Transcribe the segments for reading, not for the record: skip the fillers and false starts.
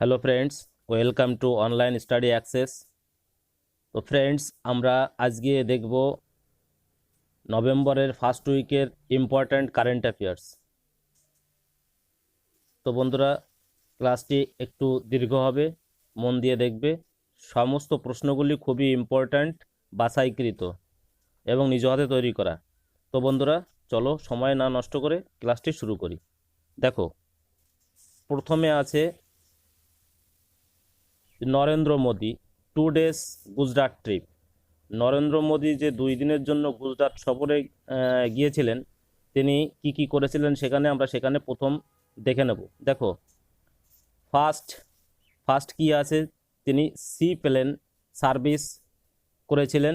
Hello friends, welcome to online study access. তো friends, আমরা আজকে দেখব নভেম্বরের ফার্স্ট উইকের ইম্পর্ট্যান্ট কারেন্ট অ্যাফেয়ার্স। তো বন্ধুরা, ক্লাসটি একটু দীর্ঘ হবে, মন দিয়ে দেখবে। সমস্ত প্রশ্নগুলি খুবই ইম্পর্ট্যান্ট, বাছাইকৃত এবং নিজ হাতে তৈরি করা। তো বন্ধুরা, চলো সময় না নষ্ট করে ক্লাসটি শুরু করি। দেখো, প্রথমে আছে নরেন্দ্র মোদী 2 ডেজ গুজরাট ট্রিপ। নরেন্দ্র মোদী যে 2 দিনের জন্য গুজরাট সফরে গিয়েছিলেন, তিনি কি কি করেছিলেন সেখানে প্রথম দেখে নেব। দেখো, ফার্স্ট ফার্স্ট কি আছে, তিনি সি প্লেন সার্ভিস করেছিলেন।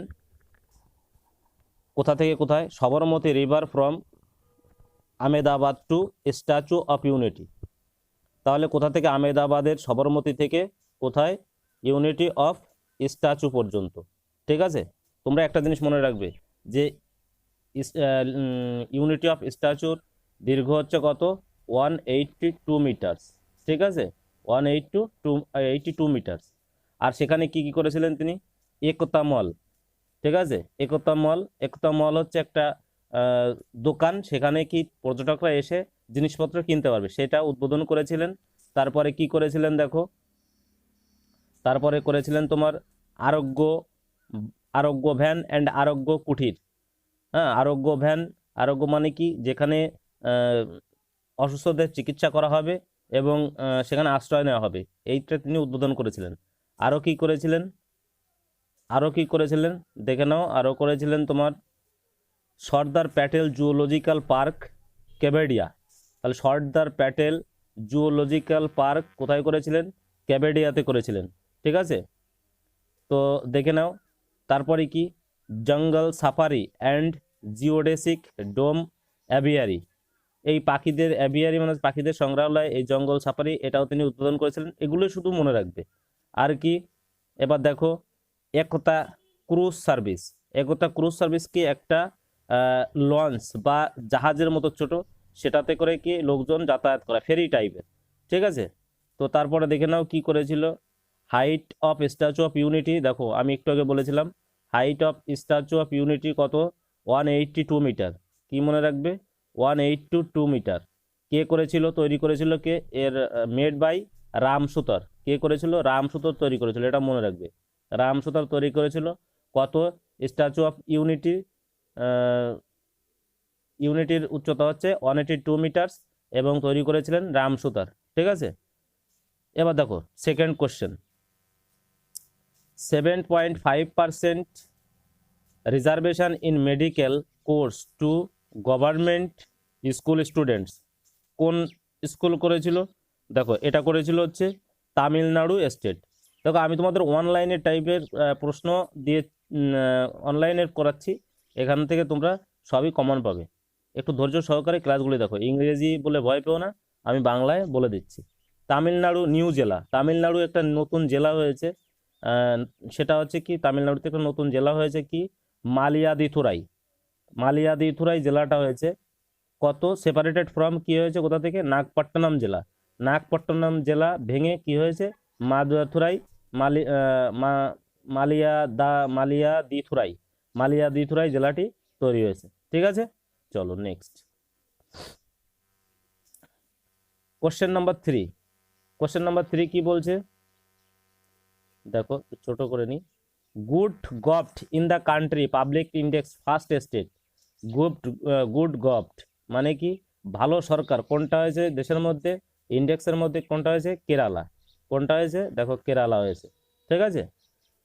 কোথা থেকে কোথায়? Sabarmati river from Ahmedabad to Statue of Unity. তাহলে কোথা থেকে? আহমেদাবাদের সবরমতী থেকে কোথায়? ইউনিটি অফ স্ট্যাচু পর্যন্ত। ঠিক আছে, তোমরা একটা জিনিস মনে রাখবে যে ইউনিটি অফ স্ট্যাচুর দীর্ঘ হচ্ছে কত? 182 মিটার্স। ঠিক আছে, 182 মিটার্স। আর সেখানে কি কি করেছিলেন তিনি? একতা মল। ঠিক আছে, একতা মল হচ্ছে একটা দোকান, সেখানে কি পর্যটকরা এসে জিনিসপত্র কিনতে পারবে, সেটা উদ্বোধন করেছিলেন। তারপরে কি করেছিলেন দেখো, তারপরে করেছিলেন তোমার আরোগ্য আরোগ্য ভ্যান অ্যান্ড আরোগ্য কুঠির। হ্যাঁ, আরোগ্য ভ্যান, আরোগ্য মানে কি? যেখানে আহ, অসুস্থদের চিকিৎসা করা হবে এবং সেখানে আশ্রয় নেওয়া হবে, এইটা তিনি উদ্বোধন করেছিলেন। আরও কি করেছিলেন? আরও কি করেছিলেন দেখে নাও। আরও করেছিলেন তোমার সর্দার প্যাটেল জুওলজিক্যাল পার্ক, কেভেডিয়া। তাহলে সর্দার প্যাটেল জুওলজিক্যাল পার্ক কোথায় করেছিলেন? কেভেডিয়াতে করেছিলেন। ঠিক আছে, তো দেখে নাও। তারপরে কি? জঙ্গল সাফারি অ্যান্ড জিওডেসিক ডোম অ্যাভিয়ারি। এই পাখিদের অ্যাভিয়ারি মানে পাখিদের সংগ্রহালয়, এই জঙ্গল সাফারি, এটাও তিনি উদ্বোধন করেছিলেন। এগুলো শুধু মনে রাখবে। আর কি? এবার দেখো, একতা ক্রুজ সার্ভিস। একতা ক্রুজ সার্ভিস কি? একটা লঞ্চ বা জাহাজের মতো ছোট, সেটাতে করে কি লোকজন যাতায়াত করা, ফেরি টাইপের। ঠিক আছে, তো তারপরে দেখে নাও কি করেছিল। Height of statue of unity, দেখো আমি একটু আগে বলেছিলাম height of statue of unity কত? 182 মিটার। কি মনে রাখবে? 182 মিটার। কে করেছিল, তৈরি করেছিল কে? এর মেড বাই রাম সুতার। কে করেছিল? রাম সুতার তৈরি করেছিল, এটা মনে রাখবে। রাম সুতার তৈরি করেছিল। কত? স্ট্যাচু অফ ইউনিটি, ইউনিটির উচ্চতা হচ্ছে 182 মিটার্স এবং তৈরি করেছিলেন রাম সুতার। ঠিক আছে, এবার দেখো second question. 7.5% reservation in medical course two government school students. কোন স্কুল করেছিল? দেখো, এটা করেছিল হচ্ছে তামিলনাড়ু স্টেট। দেখো, আমি তোমাদের অনলাইনের টাইপের প্রশ্ন দিয়ে অনলাইনের করাচ্ছি, এখান থেকে তোমরা সবই কমন পাবে। একটু ধৈর্য সহকারে ক্লাসগুলি দেখো, ইংরেজি বলে ভয় পেও না, আমি বাংলায় বলে দিচ্ছি। তামিলনাড়ু নিউ জেলা, তামিলনাড়ু একটা নতুন জেলা হয়েছে। আহ, সেটা হচ্ছে কি, তামিলনাড়ুতে একটা নতুন জেলা হয়েছে কি? মালিয়াদিথুরাই। মালিয়াদিথুরাই জেলাটা হয়েছে কত? সেপারেটেড ফ্রম কি হয়েছে কোথা থেকে? নাগপট্টনম জেলা। নাগপট্টনম জেলা ভেঙে কি হয়েছে? মাদুরাথুরাই, মালি মালিয়াদিথুরাই, মালিয়াদিথুরাই জেলাটি তৈরি হয়েছে। ঠিক আছে, চলো next question number 3। Question number 3 কি বলছে দেখো, ছোট করে নি। Good govt in the country public index first state. Good good govt মানে কি? ভালো সরকার কোনটা হয়েছে দেশের মধ্যে? ইন্ডেক্সের মধ্যে কোনটা হয়েছে? কেরালা। কোনটা হয়েছে? দেখো, কেরালা হয়েছে। ঠিক আছে,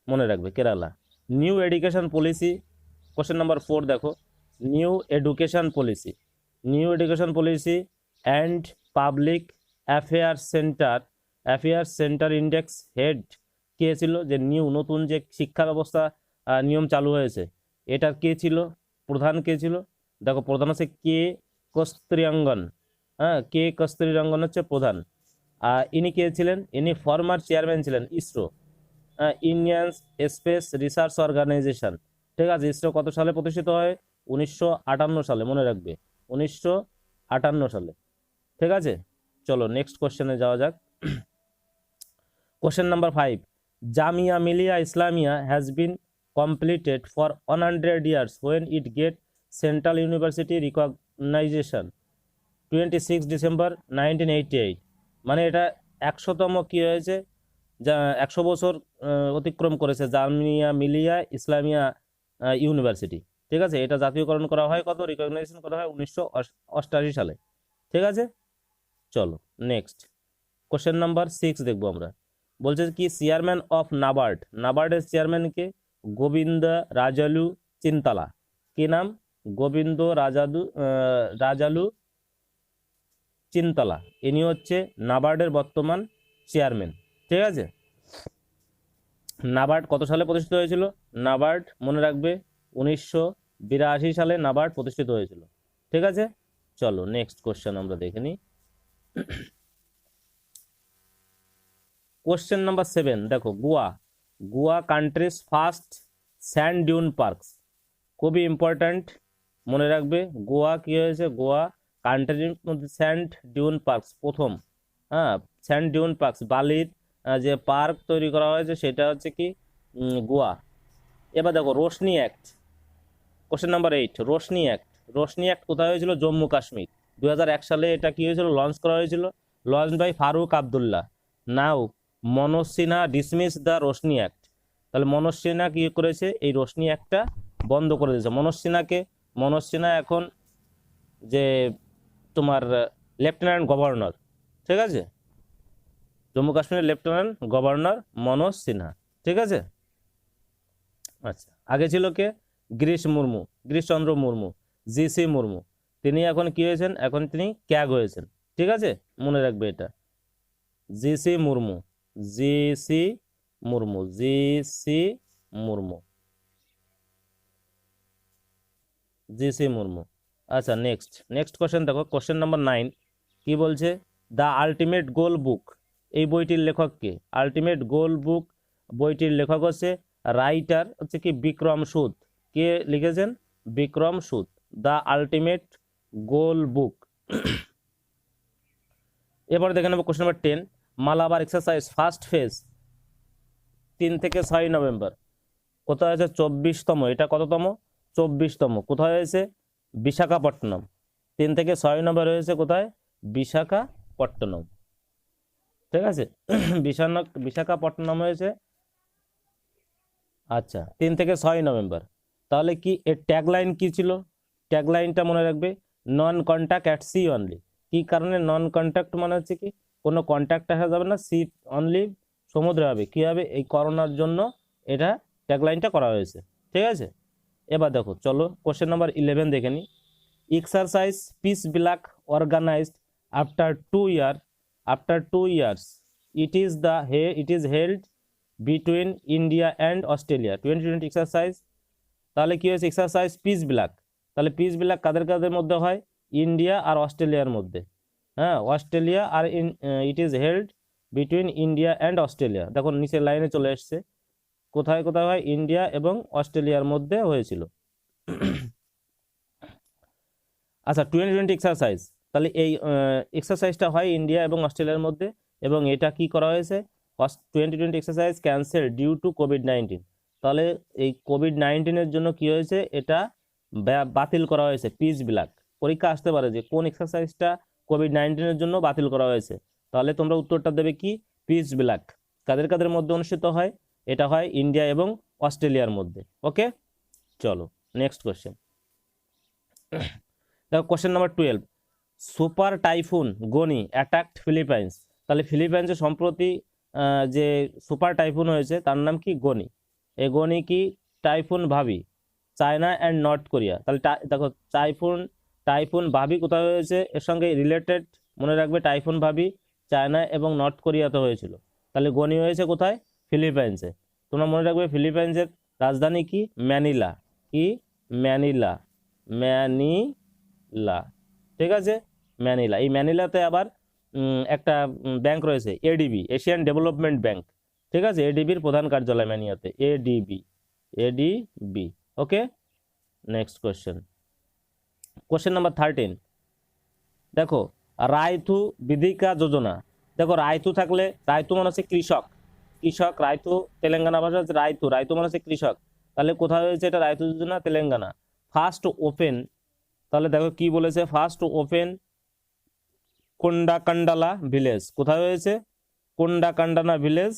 মনে রাখবে Kerala. New education policy, question number 4 দেখো। New education policy, new education policy and public affairs centre index head কে ছিল? যে নিউ নতুন যে শিক্ষা ব্যবস্থা নিয়ম চালু হয়েছে, এটার কে ছিল? প্রধান কে ছিল? দেখো, প্রধান হচ্ছে কে কস্তুরিরঙ্গন। হ্যাঁ, কে কস্তুরিরঙ্গন হচ্ছে প্রধান। ইনি কে ছিলেন? ইনি ফরমার চেয়ারম্যান ছিলেন ISRO, Indian Space Research Organisation. ঠিক আছে, ইসরো কত সালে প্রতিষ্ঠিত হয়? 1958 সালে, মনে রাখবে 1958 সালে। ঠিক আছে, চলো নেক্সট কোশ্চেনে যাওয়া যাক। Question number 5. Jamia Millia Islamia has been completed for 100 years when it get Central University recognition 26 December 1988. মানে এটা 100তম কি হয়েছে, যা 100 বছর অতিক্রম করেছে জামিয়া মিলিয়া ইসলামিয়া ইউনিভার্সিটি। ঠিক আছে, এটা জাতীয়করণ করা হয় কত, রিকগনাইজেশন করা হয় 1988 সালে। ঠিক আছে, চলো নেক্সট কোশ্চেন নাম্বার 6 দেখবো আমরা। বলছে কি চেয়ারম্যান অফ নাবার্ড, নাবার্ডের চেয়ারম্যান কে? গোবিন্দ রাজালু চিন্তালা। কি নাম? গোবিন্দ রাজালু চিন্তালা। ইনি হচ্ছে নাবার্ডের বর্তমান চেয়ারম্যান। ঠিক আছে, নাবার্ড কত সালে প্রতিষ্ঠিত হয়েছিল? নাবার্ড মনে রাখবে 1982 সালে নাবার্ড প্রতিষ্ঠিত হয়েছিল। ঠিক আছে, চলো নেক্সট কোশ্চেন আমরা দেখে নিই। কোশ্চেন নাম্বার 7 দেখো, Goa country's first sand dune parks. খুবই ইম্পর্ট্যান্ট, মনে রাখবে। গোয়া কি হয়েছে? গোয়া কান্ট্রির মধ্যে স্যান্ড ডিউন পার্কস প্রথম। হ্যাঁ, স্যান্ড ডিউন পার্কস, বালির যে পার্ক তৈরি করা হয়েছে সেটা হচ্ছে কি গোয়া। এবার দেখো Roshni act, question number 8। Roshni act কোথায় হয়েছিল? জম্মু কাশ্মীর। 2001 সালে এটা কি হয়েছিল? লঞ্চ করা হয়েছিল, launch by Farooq Abdullah. Now Manoj Sinha dismiss the Roshni act. তাহলে মনোজ সিনহা কি করেছে? এই রোশনি অ্যাক্টটা বন্ধ করে দিয়েছে। মনোজ সিনহা এখন যে তোমার লেফটেন্যান্ট গভর্নর। ঠিক আছে, জম্মু কাশ্মীরের লেফটেন্যান্ট গভর্নর মনোজ সিনহা। ঠিক আছে, আচ্ছা আগে ছিল কে? গিরিশচন্দ্র মুর্মু, জিসি মুর্মু। তিনি এখন কি হয়েছেন? এখন তিনি ক্যাগ হয়েছেন। ঠিক আছে, মনে রাখবে এটা, জিসি মুর্মু। আচ্ছা নেক্সট কোশ্চেন দেখো, কোশ্চেন নাম্বার 9 কি বলছে? দ্য আলটিমেট গোল বুক, এই বইটির লেখক কে? আলটিমেট গোল বুক বইটির লেখক হচ্ছে রাইটার হচ্ছে কি বিক্রম সুদ। কে লিখেছেন? বিক্রম সুদ। দ্য আলটিমেট গোল বুক। এবার দেখে নেবো question number 10। Malabar exercise first phase 3 থেকে 6 নভেম্বর কোথায় হয়েছে? 24তম। এটা কততম? 24তম। কোথায় হয়েছে? বিশাখাপট্টনম। 3 থেকে 6 নভেম্বর হয়েছে কোথায়? বিশাখাপট্টনম। ঠিক আছে, বিশাখাপট্টনম হয়েছে। আচ্ছা 3 থেকে 6 নভেম্বর। তাহলে কি এর ট্যাগলাইন কি ছিল? ট্যাগলাইনটা মনে রাখবে, non contact at sea only. কি কারণে নন কন্ট্যাক্ট মানে হচ্ছে কি কোনো কন্ট্যাক্ট আসা যাবে না, সি অনলি সমুদ্রে হবে। কি হবে? এই করোনার জন্য এটা ট্যাগলাইনটা করা হয়েছে। ঠিক আছে, এবার দেখো চলো কোশ্চেন নাম্বার 11 দেখে নি। Exercise Pitch Black organised after 2 years it is held between India and Australia 2020 exercise. তাহলে কি হয়েছে? Exercise Pitch Black. তাহলে পিস ব্ল্যাক কাদের মধ্যে হয়? ইন্ডিয়া আর অস্ট্রেলিয়ার মধ্যে। হ্যাঁ, অস্ট্রেলিয়া আর it is held between India and Australia. দেখো নিচের লাইনে চলে এসছে, কোথায় হয়? ইন্ডিয়া এবং অস্ট্রেলিয়ার মধ্যে হয়েছিল। আচ্ছা 2020 এক্সারসাইজ, তাহলে এই এক্সারসাইজটা হয় ইন্ডিয়া এবং অস্ট্রেলিয়ার মধ্যে, এবং এটা কি করা হয়েছে? 2020 এক্সারসাইজ ক্যান্সেল ডিউ টু কোভিড-19। তাহলে এই কোভিড-19-এর জন্য কি হয়েছে? এটা বাতিল করা হয়েছে। পিস ব্ল্যাক পরীক্ষা আসতে পারে যে কোন এক্সারসাইজটা কোভিড-19-এর জন্য বাতিল করা হয়েছে। তাহলে তোমরা উত্তরটা দেবে কি? Piece Black. কাদের মধ্যে অনুষ্ঠিত হয়? এটা হয় ইন্ডিয়া এবং অস্ট্রেলিয়ার মধ্যে। ওকে, চলো নেক্সট কোশ্চেন দেখো, question number 12। Super typhoon Gani attacked Philippines. তাহলে ফিলিপাইন্সে সম্প্রতি যে সুপার টাইফুন হয়েছে তার নাম কি? গনি। এই গনি কি টাইফুন ভাবি চায়না অ্যান্ড নর্থ কোরিয়া। তাহলে দেখো টাইফুন ভাবি কোথায় হয়েছে? এর সঙ্গে রিলেটেড মনে রাখবে, টাইফুন ভাবি চায়না এবং নর্থ কোরিয়াতে হয়েছিল। তাহলে গনি হয়েছে কোথায়? ফিলিপাইন্সে। তোমরা মনে রাখবে ফিলিপাইন্সের রাজধানী কি? ম্যানিলা। কি? ম্যানিলা। ঠিক আছে, ম্যানিলা। এই ম্যানিলাতে আবার একটা ব্যাংক রয়েছে, এডিবি, এশিয়ান ডেভেলপমেন্ট ব্যাংক। ঠিক আছে, এডিবির প্রধান কার্যালয় ম্যানিলাতে, এডিবি। ওকে, নেক্সট কোশ্চেন নাম্বার 13 দেখো, রায়তু বিধিকা যোজনা। দেখো রায়তু থাকলে, রায়তু মানে হচ্ছে কৃষক, কৃষক, রায়তু তেলেঙ্গানা ভাষা হচ্ছে রায়তু, রায়তু মানে হচ্ছে কৃষক। তাহলে কোথায় হয়েছে এটা? রায়তু যোজনা তেলেঙ্গানা। ফার্স্ট ওপেন, তাহলে দেখো কি বলেছে, ফার্স্ট ওপেন কোন্ডাকান্ডালা ভিলেজ, কোথায় হয়েছে? Kondakandana village,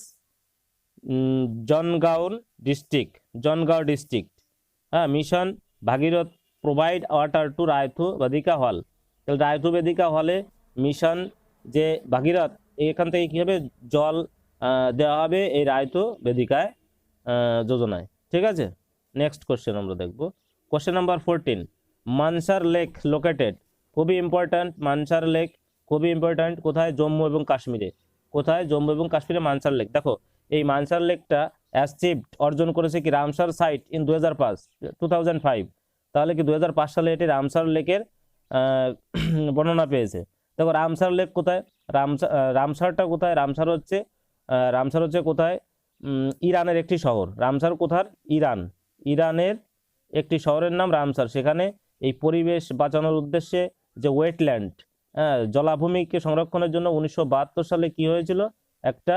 Jangaon district, Jangaon district. হ্যাঁ, mission Bhagiratha provide water to Rythu Vedika হল। তাহলে রায়তু বেদিকা হলে মিশন যে ভাগীরথ, এখান থেকে কি হবে? জল দেওয়া হবে এই রায়তু বেদিকায় যোজনায়। ঠিক আছে, নেক্সট কোশ্চেন আমরা দেখব। Question number 14, Manasara lake located, খুবই ইম্পর্ট্যান্ট, মানসার লেক খুবই ইম্পর্ট্যান্ট। কোথায়? জম্মু এবং কাশ্মীরে। কোথায়? জম্মু এবং কাশ্মীরে মানসার লেক। দেখো এই মানসার লেকটা অ্যাচিভড, অর্জন করেছে কি? Ramsar site in 2005। তাহলে কি 2005 সালে এটি রামসার লেকের বর্ণনা পেয়েছে। দেখো রামসার লেক কোথায়? রামসারটা কোথায়? রামসার হচ্ছে কোথায়? ইরানের একটি শহর। রামসার কোথার? ইরান, ইরানের একটি শহরের নাম রামসার। সেখানে এই পরিবেশ বাঁচানোর উদ্দেশ্যে যে ওয়েটল্যান্ড, জলাভূমিকে সংরক্ষণের জন্য 1972 সালে কি হয়েছিল? একটা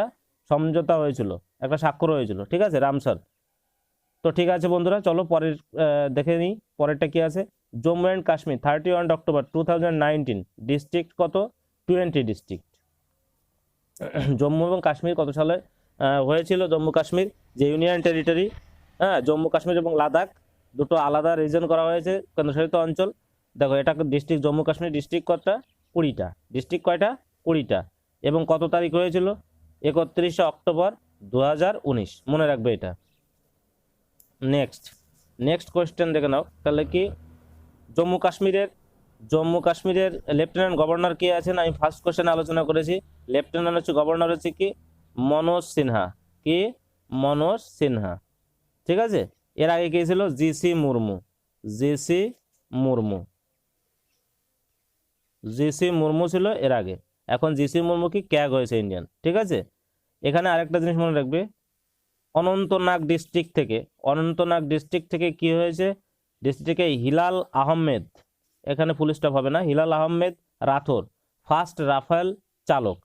সমঝোতা হয়েছিল, একটা স্বাক্ষর হয়েছিল। ঠিক আছে, রামসার। তো ঠিক আছে বন্ধুরা, চলো পরের দেখে নিই পরেরটা কি আছে। Jammu and Kashmir 31 October 2019, district কত? 20 ডিস্ট্রিক্ট। জম্মু এবং কাশ্মীর কত সালে হয়েছিল? জম্মু কাশ্মীর যে ইউনিয়ন টেরিটরি, হ্যাঁ, জম্মু কাশ্মীর এবং লাদাখ দুটো আলাদা রিজন করা হয়েছে, কেন্দ্রশাসিত অঞ্চল। দেখো এটা ডিস্ট্রিক্ট, জম্মু কাশ্মীর ডিস্ট্রিক্ট কয়টা? 20টা। ডিস্ট্রিক্ট কয়টা? 20টা। এবং কত তারিখ হয়েছিল? 31 অক্টোবর 2019, মনে রাখবে এটা। নেক্সট কোয়েশ্চেন দেখে নাও। তাহলে কি জম্মু কাশ্মীরের লেফটেন্যান্ট গভর্নর কে আছেন? আমি ফার্স্ট কোয়েশ্চেন আলোচনা করেছি। লেফটেন্যান্ট হচ্ছে, গভর্নর হচ্ছে কি? মনোজ সিনহা। কি? মনোজ সিনহা। ঠিক আছে, এর আগে কে ছিল? GC Murmu. GC Murmu, GC Murmu ছিল এর আগে। এখন জিসি মুর্মু কি ক্যাগ হয়েছে ইন্ডিয়ান। ঠিক আছে, এখানে আরেকটা জিনিস মনে রাখবে, অনন্তনাগ ডিস্ট্রিক্ট থেকে কি হয়েছে? ডিস্ট্রিক্টে হিলাল আহমেদ, এখানে ফুল স্টপ হবে না, হিলাল আহমেদ রাথোর, ফার্স্ট রাফেল চালক।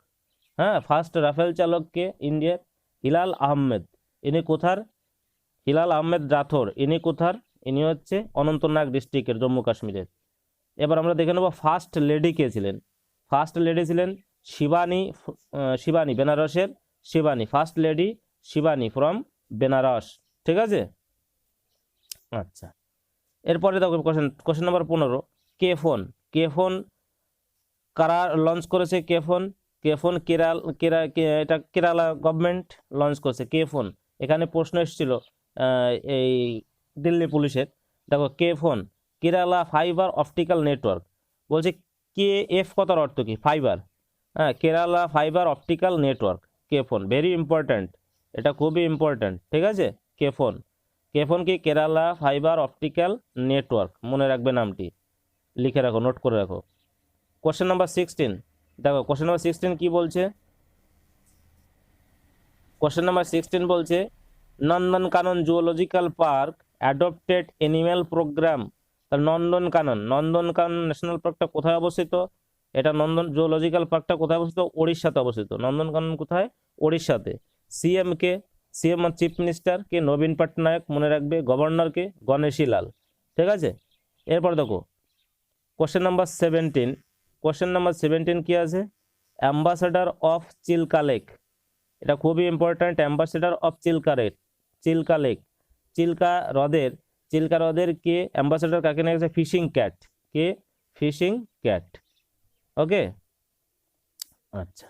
হ্যাঁ, ফার্স্ট রাফেল চালক কে? ইন্ডিয়ার হিলাল আহমেদ। ইনি কোথার? হিলাল আহমেদ রাথোর, ইনি কোথার? ইনি হচ্ছে অনন্তনাগ ডিস্ট্রিক্টের, জম্মু কাশ্মীরের। এবার আমরা দেখে নেব ফার্স্ট লেডি কে ছিলেন। ফার্স্ট লেডি ছিলেন শিবানী, বেনারসের Shivani, first lady Shivani from Benaras. ঠিক আছে, আচ্ছা। এরপরে দেখো কোশ্চেন নাম্বার 15, কে ফোন কারা লঞ্চ করেছে? কে ফোন এটা কেরালা গভর্নমেন্ট লঞ্চ করেছে কে ফোন। এখানে প্রশ্ন এসেছিল এই দিল্লি পুলিশের। দেখো K FON, Kerala fibre optical network. বলছে কে এফ কথার অর্থ কি? ফাইবার। হ্যাঁ, Kerala fibre optical network, K FON, very important, এটা খুবই ইম্পর্ট্যান্ট। ঠিক আছে, কে ফোন কি? কেরালা ফাইবার অপটিক্যাল নেটওয়ার্ক, মনে রাখবে নামটি, লিখে রাখো, নোট করে রাখো। কোশ্চেন নাম্বার 16, দেখো কোশ্চেন নাম্বার 16 কি বলছে? কোশ্চেন নাম্বার 16 বলছে Nandankanan zoological park adopted animal programme. Nandankanan national পার্কটা কোথায় অবস্থিত? এটা জুওলজিক্যাল পার্কটা কোথায় অবস্থিত? ওড়িশাতে অবস্থিত। নন্দনকানন কোথায়? ওড়িশাতে। সিএম কে? সিএম চিফ মিনিস্টার কে? নবীন পটনায়ক, মনে রাখবে। গভর্নর কে? গণেশী লাল। ঠিক আছে, এরপর দেখো কোশ্চেন নাম্বার 17 কি আছে? অ্যাম্বাসেডার অফ চিল্কা লেক, এটা খুবই important. Ambassador of Chilka lake, Chilka হ্রদের কে অ্যাম্বাসেডার কাকে নিয়ে গেছে? Fishing cat. কে? Fishing cat. ওকে, আচ্ছা।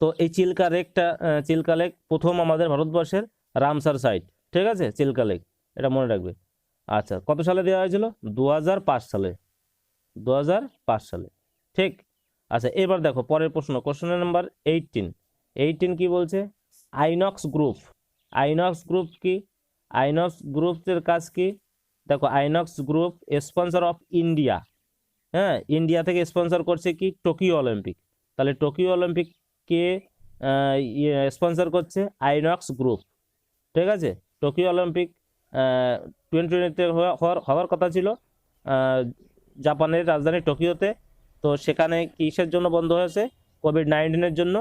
তো এই চিল্কা লেক প্রথম আমাদের ভারতবর্ষের রামসার সাইট। ঠিক আছে, চিল্কা লেক, এটা মনে রাখবে। আচ্ছা, কত সালে দেওয়া হয়েছিল? 2005 সালে। 2005 সালে, ঠিক। আচ্ছা, এবার দেখো পরের প্রশ্ন, কোশ্চেন নাম্বার 18 কি বলছে? আইনক্স গ্রুপ কি? আইনক্স গ্রুপের কাজ কি? দেখো INOX group sponsor of India. হ্যাঁ, ইন্ডিয়া থেকে স্পন্সর করছে কি? Tokyo Olympic. তাহলে টোকিও অলিম্পিক কে স্পন্সর করছে? INOX group. ঠিক আছে, টোকিও অলিম্পিক 2020-তে হওয়ার কথা ছিল জাপানের রাজধানী টোকিওতে। তো সেখানে কিসের জন্য বন্ধ হয়েছে? কোভিড-19-এর জন্য।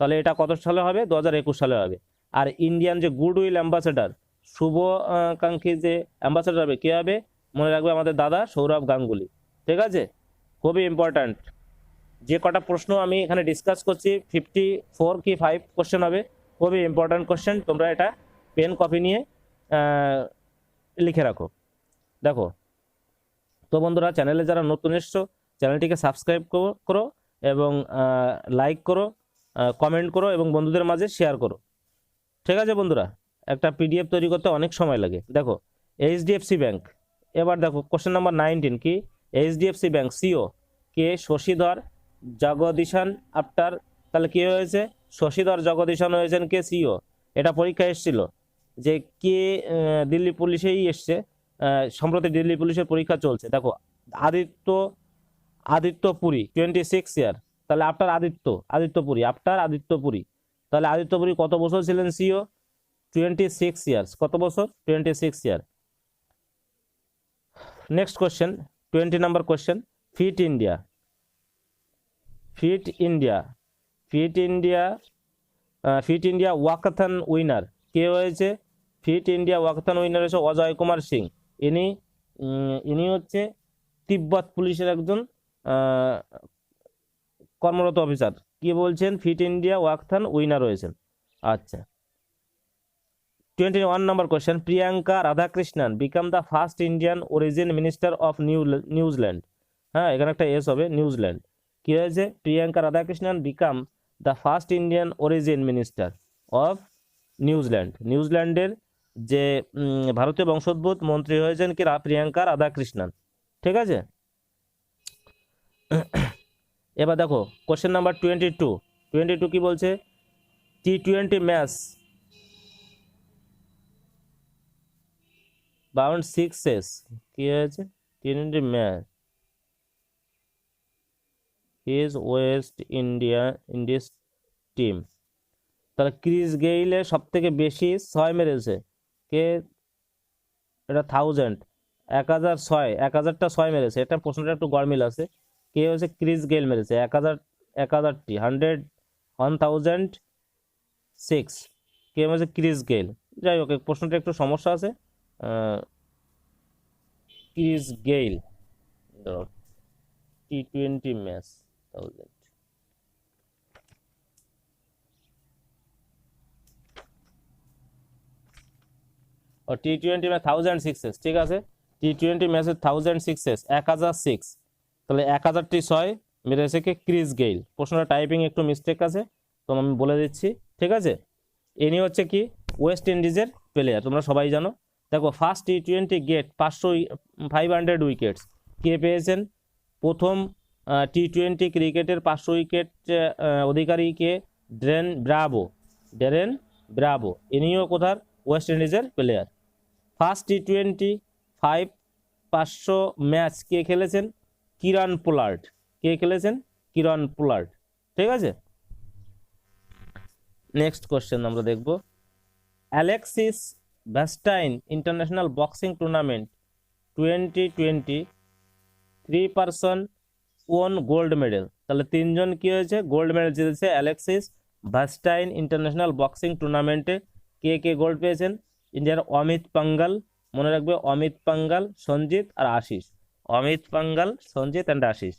তাহলে এটা কত সালে হবে? 2021 সালে হবে। আর ইন্ডিয়ান যে গুডউইল অ্যাম্বাসেডার, শুভকাঙ্ক্ষী যে অ্যাম্বাসেডার হবে, কে হবে? মনে রাখবে আমাদের দাদা সৌরভ গাঙ্গুলি। ঠিক আছে, খুবই ইম্পর্ট্যান্ট। যে কটা প্রশ্ন আমি এখানে ডিসকাস করছি 54 কি 5 কোশ্চেন হবে, খুবই ইম্পর্ট্যান্ট কোশ্চেন। তোমরা এটা পেন কপি নিয়ে লিখে রাখো। দেখো তো বন্ধুরা, চ্যানেলে যারা নতুন এসছো চ্যানেলটিকে সাবস্ক্রাইব করো এবং লাইক করো, কমেন্ট করো এবং বন্ধুদের মাঝে শেয়ার করো। ঠিক আছে বন্ধুরা, একটা পিডিএফ তৈরি করতে অনেক সময় লাগে। দেখো এইচডিএফসি ব্যাংক, এবার দেখো কোশ্চেন নাম্বার 19 কি? এইচডিএফসি ব্যাংক সিও কে শশীধর জগদীশন আফটার, তাহলে কি হয়েছে? শশীধর জগদীশন হয়েছেন কে? সিও। এটা পরীক্ষা এসেছিল যে কে, দিল্লি পুলিশেই এসছে, সম্প্রতি দিল্লি পুলিশের পরীক্ষা চলছে। দেখো আদিত্য পুরী 26 ইয়ার, তাহলে আফটার আদিত্য পুরী, আফটার আদিত্য পুরী, তাহলে আদিত্য পুরী কত বছর ছিলেন সিও? 26 ইয়ার্স। কত বছর? 26 year. Next question, 20 number question, fit India walkathon winner কে হয়েছে? ফিট ইন্ডিয়া ওয়াকাথন উইনার হয়েছে অজয় কুমার সিং। ইনি হচ্ছে তিব্বত পুলিশের একজন কর্মরত অফিসার। কি বলছেন? ফিট ইন্ডিয়া ওয়াকাথন উইনার হয়েছেন। আচ্ছা, 21 number question, Priyanka Radhakrishnan become the first Indian origin minister of New Zealand. হ্যাঁ, এখানে একটা এস হবে, নিউজিল্যান্ড। কি হয়েছে? Priyanka Radhakrishnan become the first Indian origin minister of New Zealand. নিউজিল্যান্ডের যে ভারতীয় বংশোদ্ভূত মন্ত্রী হয়েছেন কি? প্রিয়াঙ্কা রাধাকৃষ্ণন। ঠিক আছে, এবার দেখো কোশ্চেন নাম্বার 22 কি বলছে? T20 ম্যাচ বাউন্ড সিক্সেস কি হয়েছে? T20 match is West Indies team. তাহলে ক্রিস গেইলে সব থেকে বেশি 6 মেরেছে কে? এটা 1000টা 6 মেরেছে। এটা প্রশ্নটা একটু গরমিল আছে। কে হচ্ছে? ক্রিস গেইল মেরেছে 1000টি, 1006। কে হচ্ছে? Chris Gayle. যাই হোক, প্রশ্নটা একটু সমস্যা আছে। Chris Gayle T20 match 1000। ও T20 ম্যাচ 1006, ঠিক আছে। T20 ম্যাচে 1006, 1006, তাহলে 1000টি 6 মেরেছে কে? Chris Gayle. প্রশ্নটা টাইপিং একটু মিস্টেক আছে, তো আমি বলে দিচ্ছি। ঠিক আছে, ইনি হচ্ছে কি? ওয়েস্ট ইন্ডিজের প্লেয়ার, তোমরা সবাই জানো। দেখো ফার্স্ট T20 গেট 500 উইকেটস কে পেয়েছেন? প্রথম T20 ক্রিকেটের 500 উইকেট অধিকারী কে? ডেরেন ব্রাভো। ইনিও কোথার? ওয়েস্ট ইন্ডিজের প্লেয়ার। ফার্স্ট T20 500 ম্যাচ কে খেলেছেন? Kieron Pollard. কে খেলেছেন? Kieron Pollard. ঠিক আছে, নেক্সট কোশ্চেন আমরা দেখব, Alexis Vastine international boxing tournament 2020 3 person won gold medal. তাহলে 3 জন কি হয়েছে? গোল্ড মেডেল জিতেছে অ্যালেক্সিস ভ্যাস্টাইন ইন্টারন্যাশনাল বক্সিং টুর্নামেন্টে। কে কে গোল্ড পেয়েছেন? ইন্ডিয়ার অমিত পাঙ্গাল, মনে রাখবে অমিত পাঙ্গাল, সঞ্জিত আর Ashish. Amit Panghal, Sanjeet and Ashish.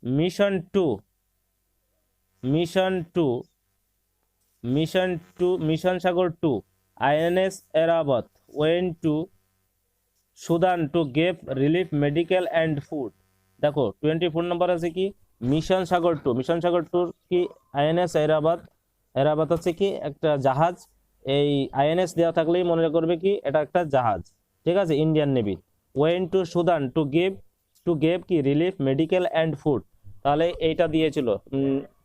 Mission Sagar 2 INS Airavat went to Sudan to gave relief medical and food. দেখো 24 নম্বর আছে কি? মিশন সাগর 2। মিশন সাগর 2 কি? INS এরাবত হচ্ছে কি? একটা জাহাজ। এই INS দেওয়া থাকলেই মনে করবে কি এটা একটা জাহাজ। ঠিক আছে, Indian navy. Went to Sudan to gave কি? Relief medical and food. তাহলে এইটা দিয়েছিল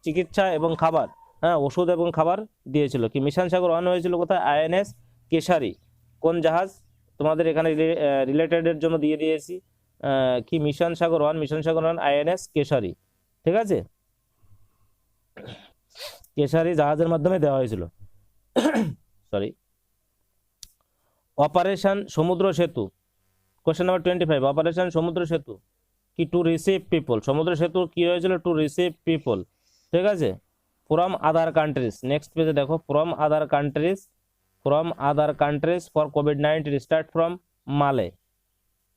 চিকিৎসা এবং খাবার, হ্যাঁ, ওষুধ এবং খাবার দিয়েছিল। কি? মিশন সাগর 1 হয়েছিল কোথায়? INS কেশারি। কোন জাহাজ? তোমাদের এখানে রিলেটেডের জন্য দিয়ে দিয়েছি কি? মিশন সাগর 1 INS কেশারি। ঠিক আছে, কেশারি জাহাজের মাধ্যমে দেওয়া হয়েছিল। সরি। অপারেশন সমুদ্র সেতু, কোশ্চেন নাম্বার 25, অপারেশন সমুদ্র সেতু কি? To receive people. সমুদ্র সেতু কি হয়েছিল? To receive people. ঠিক আছে, ফ্রম আদার কান্ট্রিজ, নেক্সট পেজে দেখো, from other countries for COVID-19 start from মালে।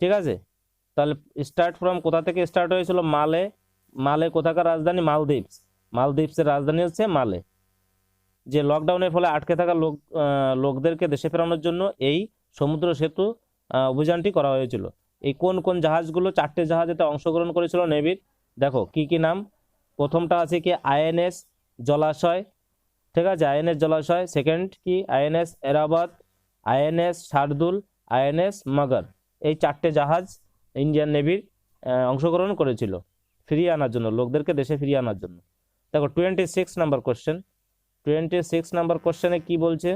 ঠিক আছে, তাহলে স্টার্ট ফ্রম কোথা থেকে স্টার্ট হয়েছিল? মালে। মালে কোথাকার রাজধানী? মালদ্বীপস। মালদ্বীপসের রাজধানী হচ্ছে মালে। যে লকডাউনের ফলে আটকে থাকা লোকদেরকে দেশে ফেরানোর জন্য এই সমুদ্র সেতু অভিযানটি করা হয়েছিল। এই কোন কোন জাহাজগুলো? 4টে জাহাজ এতে অংশগ্রহণ করেছিল নেভির। দেখো কি কি নাম। প্রথমটা আছে কি আইএনএস জলাশয়, ঠিক আছে, আইএনএস জলাশয়। সেকেন্ড কি আইএনএস এরাবাদ, আইএনএস শার্দুল, আইএনএস মগর। এই 4টে জাহাজ ইন্ডিয়ান নেভির অংশগ্রহণ করেছিল ফিরিয়ে আনার জন্য, লোকদেরকে দেশে ফিরিয়ে আনার জন্য। দেখো 26 নাম্বার কোশ্চেন। 26 নাম্বার কোশ্চেনে কি বলছে?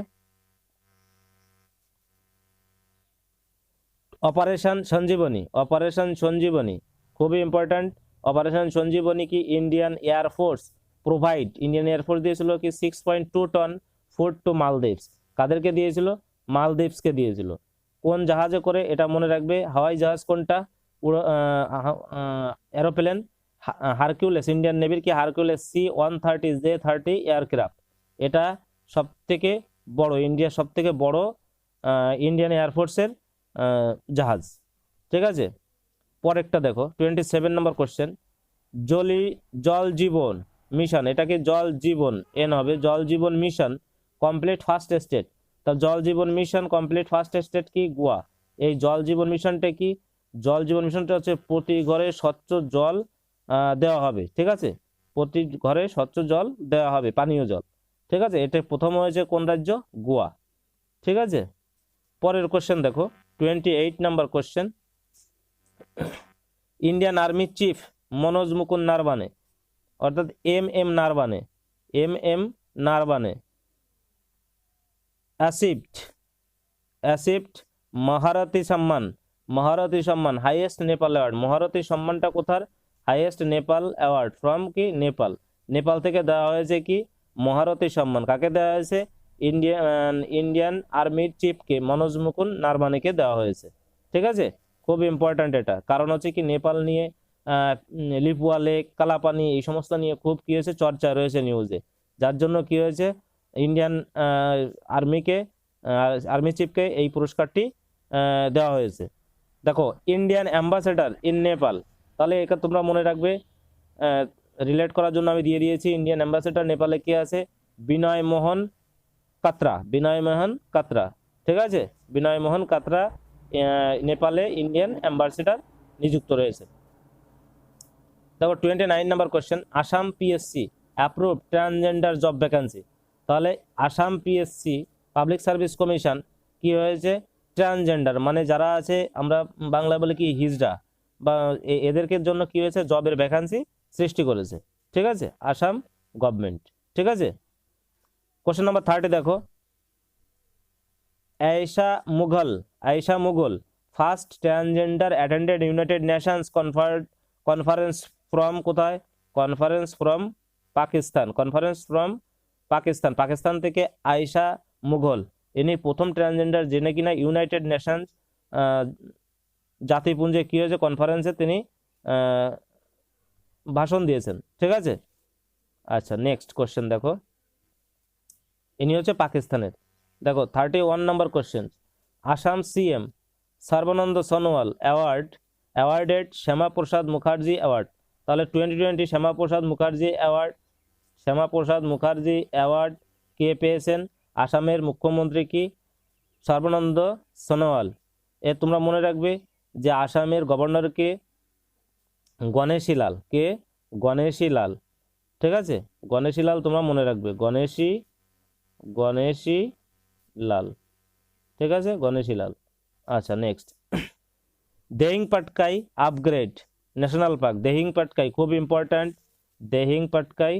অপারেশন সঞ্জীবনী। অপারেশন সঞ্জীবনী খুবই ইম্পর্ট্যান্ট। অপারেশন সঞ্জীবনী কি Indian air force provide, Indian air force দিয়েছিল কি 6.2 টন ফুড টু মালদ্বীপস। কাদেরকে দিয়েছিল? মালদ্বীপসকে দিয়েছিল। কোন জাহাজে করে? এটা মনে রাখবে। হাওয়াই জাহাজ কোনটা? এরোপ্লেন হারকিউলিস, ইন্ডিয়ান নেভির কি হারকিউলিস C-130J-30 এয়ারক্রাফট। এটা সব থেকে বড়, ইন্ডিয়ার সব থেকে বড় ইন্ডিয়ান এয়ারফোর্সের জাহাজ। ঠিক আছে, পরেরটা দেখো 27 নম্বর কোশ্চেন। জল জীবন মিশন, এটাকে জল জীবন এন হবে, জল জীবন মিশন কমপ্লিট ফার্স্ট স্টেট। তা জল জীবন মিশন কমপ্লিট ফার্স্ট স্টেট কি? গোয়া। এই জল জীবন মিশনটা কি? জল জীবন মিশনটা হচ্ছে প্রতি ঘরে স্বচ্ছ জল দেওয়া হবে। ঠিক আছে, প্রতি ঘরে স্বচ্ছ জল দেওয়া হবে, পানীয় জল। ঠিক আছে, এটা প্রথম হয়েছে কোন রাজ্য? গোয়া। ঠিক আছে, পরের কোশ্চেন দেখো 28 number question. Indian army chief Manoj Mukund Naravane, অর্থাৎ MM নারবানে অ্যাসিভড মহারথী সম্মান হাইয়েস্ট নেপাল অ্যাওয়ার্ড। মহারথী সম্মানটা কোথার? হাইয়েস্ট নেপাল অ্যাওয়ার্ড ফ্রম কি? নেপাল থেকে দেওয়া হয়েছে কি মহারথী সম্মান। কাকে দেওয়া হয়েছে? ইন্ডিয়ান আর্মির চিফকে মনোজ মুকুন্দ নারবানেকে দেওয়া হয়েছে। ঠিক আছে, খুব ইম্পর্ট্যান্ট এটা, কারণ হচ্ছে কি নেপাল নিয়ে লিপুয়া লেক, কালাপানি এই সমস্ত নিয়ে খুব কি হয়েছে? চর্চা রয়েছে নিউজে, যার জন্য কি হয়েছে? ইন্ডিয়ান আর্মি চিফকে এই পুরস্কারটি দেওয়া হয়েছে। দেখো ইন্ডিয়ান অ্যাম্বাসেডার ইন নেপাল, তাহলে এটা তোমরা মনে রাখবে, রিলেট করার জন্য আমি দিয়ে দিয়েছি। ইন্ডিয়ান অ্যাম্বাসেডার নেপালে কে আছে? বিনয় মোহন কাত্রা। ঠিক আছে, বিনয় মোহন কাত্রা নেপালে ইন্ডিয়ান অ্যাম্বাসেডার নিযুক্ত রয়েছে। দেখো 29 number question. Assam PSC approve transgender job vacancy. তাহলে Assam PSC public service commission কি হয়েছে? ট্রান্সজেন্ডার মানে যারা আছে, আমরা বাংলা বলে কি হিজড়া, বা এদেরকে জন্য কি হয়েছে? জবের ভ্যাকান্সি সৃষ্টি করেছে। ঠিক আছে, আসাম গভর্নমেন্ট। ঠিক আছে, কোশ্চেন নাম্বার 30 দেখো। Ayesha Mughal first transgender attended United Nations conference from কোথায়? Conference from Pakistan. পাকিস্তান থেকে আয়েশা মুঘল, ইনি প্রথম ট্রান্সজেন্ডার যিনি কিনা ইউনাইটেড নেশনস জাতিপুঞ্জে কি হয়েছে? কনফারেন্সে তিনি ভাষণ দিয়েছেন। ঠিক আছে, আচ্ছা নেক্সট কোশ্চেন দেখো, ইনি হচ্ছে পাকিস্তানের। দেখো 31 number question. Assam CM Sarbananda Sonowal awarded Shyamaprasad Mukherjee award. তাহলে 2020 শ্যামাপ্রসাদ মুখার্জি অ্যাওয়ার্ড কে পেয়েছেন? আসামের মুখ্যমন্ত্রী কি? সর্বানন্দ সোনোয়াল। তোমরা মনে রাখবে যে আসামের গভর্নরকে গণেশী লাল। ঠিক আছে, গণেশী লাল তোমরা মনে রাখবে, গণেশী লাল। ঠিক আছে, গণেশী লাল। আচ্ছা next, Dehing Patkai upgrade national park. Dehing Patkai খুব ইম্পর্ট্যান্ট। দেহিং পাটকাই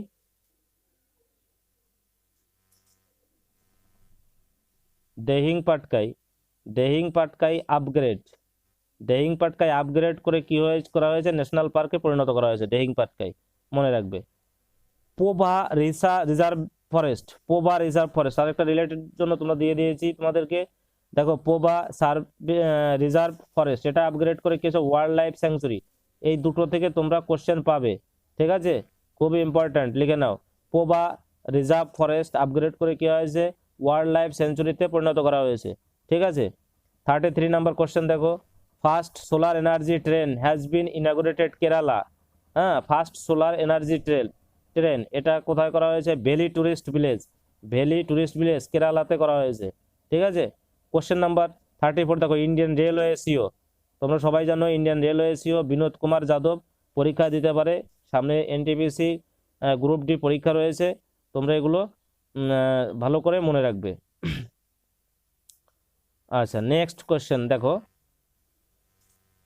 আপগ্রেড করে কি করা হয়েছে? ন্যাশনাল পার্কে পরিণত করা হয়েছে দেহিং পাটকাই, মনে রাখবে। পোভা রিজার্ভ ফরেস্ট আর একটা রিলেটেড জন্য তোমরা দিয়ে দিয়েছি তোমাদেরকে। দেখো পোভা রিজার্ভ ফরেস্ট, এটা আপগ্রেড করে কিছু ওয়াইল্ড লাইফ স্যাংচুরি। এই দুটো থেকে তোমরা কোশ্চেন পাবে। ঠিক আছে, খুবই ইম্পর্ট্যান্ট, লিখে নাও। পোভা রিজার্ভ ফরেস্ট আপগ্রেড করে কি হয়েছে ওয়াইল্ড লাইফ সেঞ্চুরিতে পরিণত করা হয়েছে। ঠিক আছে, 33 নাম্বার কোশ্চেন দেখো, first solar energy train has been inaugurated Kerala. হ্যাঁ, ফার্স্ট সোলার এনার্জি ট্রেন এটা কোথায় করা হয়েছে? ভ্যালি টুরিস্ট ভিলেজ কেরালাতে করা হয়েছে। ঠিক আছে, কোশ্চেন নাম্বার 34 দেখো, ইন্ডিয়ান রেলওয়ে সিও, তোমরা সবাই জানো Indian railway CEO Vinod Kumar Yadav পরীক্ষা দিতে পারে, সামনে এনটিপিসি গ্রুপ ডি পরীক্ষা রয়েছে, তোমরা এগুলো ভালো করে মনে রাখবে। আচ্ছা, নেক্সট কোশ্চেন দেখো,